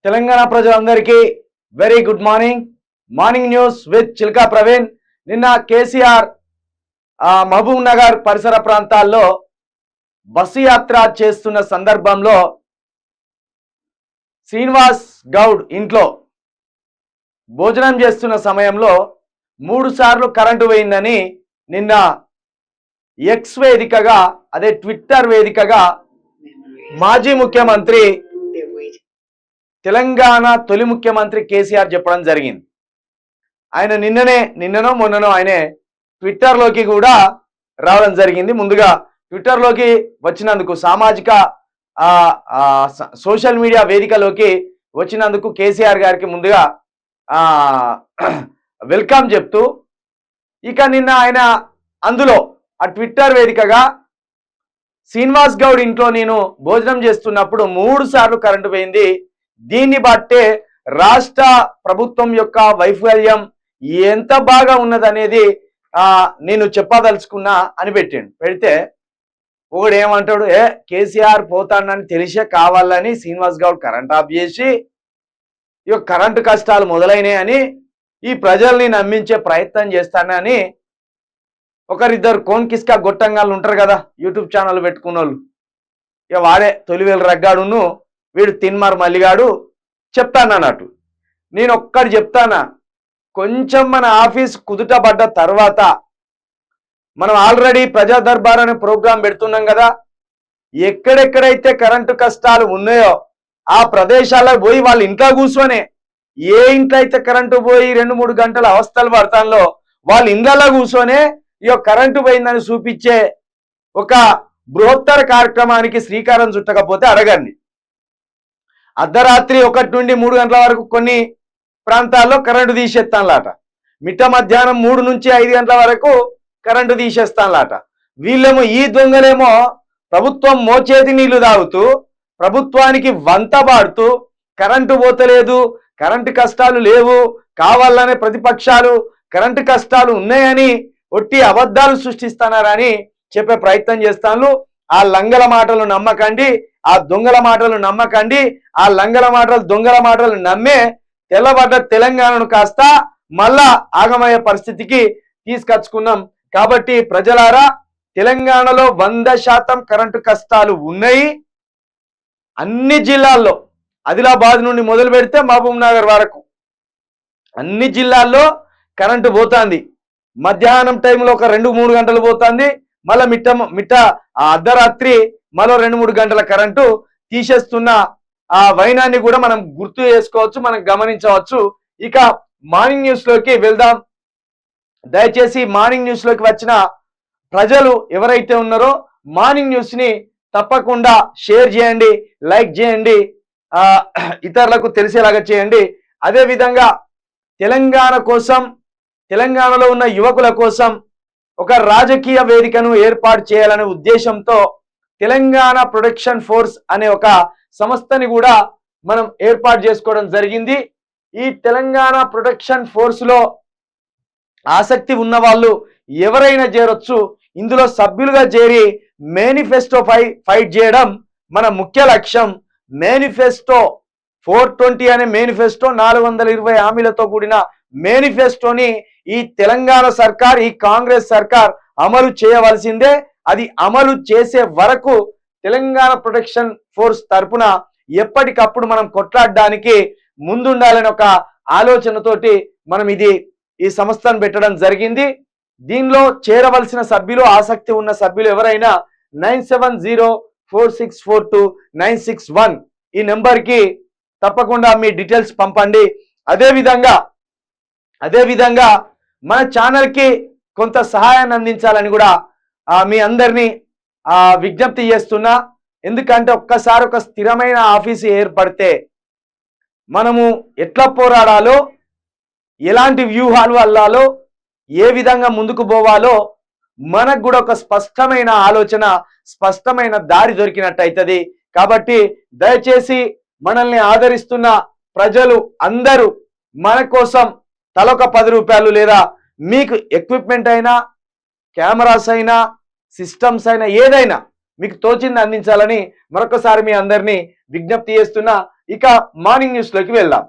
తెలంగాణ ప్రజలందరికీ very good morning news with Chilka Praveen. నిన్న కేసీఆర్ మహబూబ్ నగర్ పరిసర ప్రాంతాల్లో బస్సు యాత్ర చేస్తున్న సందర్భంలో శ్రీనివాస్ గౌడ్ ఇంట్లో భోజనం చేస్తున్న సమయంలో 3 సార్లు కరెంటు పోయిందని నిన్న ఎక్స్ వేదికగా అదే ట్విట్టర్ వేదికగా మాజీ ముఖ్యమంత్రి తెలంగాణ తొలి ముఖ్యమంత్రి కేసీఆర్ చెప్పడం జరిగింది. ఆయన నిన్ననో మొన్ననో ఆయన ట్విట్టర్లోకి కూడా రావడం జరిగింది. ముందుగా ట్విట్టర్లోకి వచ్చినందుకు సామాజిక సోషల్ మీడియా వేదికలోకి వచ్చినందుకు కేసీఆర్ గారికి ముందుగా వెల్కమ్ చెప్తూ ఇక నిన్న ఆయన అందులో ఆ ట్విట్టర్ వేదికగా శ్రీనివాస్ గౌడ్ ఇంట్లో నేను భోజనం చేస్తున్నప్పుడు 3 సార్లు కరెంటు పోయింది, దీన్ని బట్టే రాష్ట్ర ప్రభుత్వం యొక్క వైఫల్యం ఎంత బాగా ఉన్నదనేది నేను చెప్పదలుచుకున్నా అని పెడితే ఒకడు ఏమంటాడు, కేసీఆర్ పోతాడని తెలిసే కావాలని శ్రీనివాస్ గౌడ్ కరెంట్ ఆఫ్ చేసి ఇక కరెంటు కష్టాలు మొదలైనాయని ఈ ప్రజల్ని నమ్మించే ప్రయత్నం చేస్తానని ఒకరిద్దరు కోన్ కిస్కా గొట్టంగాళ్ళు ఉంటారు కదా యూట్యూబ్ ఛానల్ పెట్టుకున్న వాళ్ళు, ఇక వాడే తొలివేలు రగ్గాడును వీడు తిన్మార్ మల్లిగాడు చెప్తానన్నట్టు. నేను ఒక్కటి చెప్తానా, కొంచెం మన ఆఫీస్ కుదుటపడ్డ తర్వాత మనం ఆల్రెడీ ప్రజా దర్బార్ అనే ప్రోగ్రాం పెడుతున్నాం కదా, ఎక్కడెక్కడైతే కరెంటు కష్టాలు ఉన్నాయో ఆ ప్రదేశాలకు పోయి వాళ్ళ ఇంట్లో కూర్చొని ఏ ఇంట్లో అయితే కరెంటు పోయి 2-3 గంటల అవస్థలు పడతాలో వాళ్ళ ఇండ్లలో కూర్చొనే ఇక కరెంటు పోయిందని చూపించే ఒక బృహత్తర కార్యక్రమానికి శ్రీకారం చుట్టకపోతే అడగండి. అర్ధరాత్రి 1 నుండి 3 గంటల వరకు కొన్ని ప్రాంతాల్లో కరెంటు తీసేస్తానులాట, మిట్ట మధ్యాహ్నం 3 నుంచి 5 గంటల వరకు కరెంటు తీసేస్తానులాట. వీళ్ళేమో ఈ దొంగలేమో ప్రభుత్వం మోచేతి నీళ్లు తాగుతూ ప్రభుత్వానికి వంత పాడుతూ కరెంటు పోతలేదు, కరెంటు కష్టాలు లేవు, కావాలనే ప్రతిపక్షాలు కరెంటు కష్టాలు ఉన్నాయని ఒట్టి అబద్ధాలు సృష్టిస్తున్నారని చెప్పే ప్రయత్నం చేస్తాను. ఆ లంగల మాటలు నమ్మకండి, ఆ దొంగల మాటలు నమ్మకండి. ఆ లంగల మాటలు దొంగల మాటలు నమ్మే తెల్లబడ్డ తెలంగాణను కాస్త మళ్ళా ఆగమయ్యే పరిస్థితికి తీసుకొచ్చుకున్నాం. కాబట్టి ప్రజలారా, తెలంగాణలో 100% కరెంటు కష్టాలు ఉన్నాయి. అన్ని జిల్లాల్లో ఆదిలాబాద్ నుండి మొదలు పెడితే మహబూబ్ నగర్ వరకు అన్ని జిల్లాల్లో కరెంటు పోతుంది. మధ్యాహ్నం టైంలో ఒక 2-3 గంటలు పోతుంది, మళ్ళీ మిట్ట అర్ధరాత్రి మరో 2-3 గంటల కరెంటు తీసేస్తున్న ఆ వైనాన్ని కూడా మనం గుర్తు చేసుకోవచ్చు, మనం గమనించవచ్చు. ఇక మార్నింగ్ న్యూస్ లోకి వెళ్దాం. దయచేసి మార్నింగ్ న్యూస్ లోకి వచ్చిన ప్రజలు ఎవరైతే ఉన్నారో మార్నింగ్ న్యూస్ ని తప్పకుండా షేర్ చేయండి, లైక్ చేయండి, ఇతరులకు తెలిసేలాగా చేయండి. అదే విధంగా తెలంగాణ కోసం, తెలంగాణలో ఉన్న యువకుల కోసం ఒక రాజకీయ వేదికను ఏర్పాటు చేయాలనే ఉద్దేశంతో తెలంగాణ ప్రొటెక్షన్ ఫోర్స్ అనే ఒక సంస్థని కూడా మనం ఏర్పాటు చేసుకోవడం జరిగింది. ఈ తెలంగాణ ప్రొటెక్షన్ ఫోర్స్ లో ఆసక్తి ఉన్న వాళ్ళు ఎవరైనా చేరొచ్చు. ఇందులో సభ్యులుగా చేరి మేనిఫెస్టో ఫైట్ చేయడం మన ముఖ్య లక్ష్యం. మేనిఫెస్టో 420 అనే మేనిఫెస్టో 420 హామీలతో కూడిన మేనిఫెస్టోని ఈ తెలంగాణ సర్కార్, ఈ కాంగ్రెస్ సర్కార్ అమలు చేయవలసిందే. అది అమలు చేసే వరకు తెలంగాణ ప్రొటెక్షన్ ఫోర్స్ తరపున ఎప్పటికప్పుడు మనం కొట్లాడడానికి ముందుండాలని ఒక ఆలోచనతోటి మనం ఈ సంస్థను పెట్టడం జరిగింది. దీనిలో చేరవలసిన సభ్యులు, ఆసక్తి ఉన్న సభ్యులు ఎవరైనా 9704642961 ఈ నెంబర్కి తప్పకుండా మీ డీటెయిల్స్ పంపండి. అదేవిధంగా మన ఛానల్కి కొంత సహాయాన్ని అందించాలని కూడా మీ అందరినీ విజ్ఞప్తి చేస్తున్నా. ఎందుకంటే ఒక్కసారి ఒక స్థిరమైన ఆఫీసు ఏర్పడితే మనము ఎట్లా పోరాడాలో, ఎలాంటి వ్యూహాలు అల్లాలో, ఏ విధంగా ముందుకు పోవాలో మనకు కూడా ఒక స్పష్టమైన ఆలోచన, స్పష్టమైన దారి దొరికినట్టయితది. కాబట్టి దయచేసి మనల్ని ఆదరిస్తున్న ప్రజలు అందరూ మన కోసం తలొక 10 రూపాయలు లేదా మీకు ఎక్విప్మెంట్ అయినా, కెమెరాస్ అయినా, సిస్టమ్స్ అయినా ఏదైనా మీకు తోచింది అందించాలని మరొకసారి మీ అందరినీ విజ్ఞప్తి చేస్తున్నా. ఇక మార్నింగ్ న్యూస్ లోకి వెళ్దాం.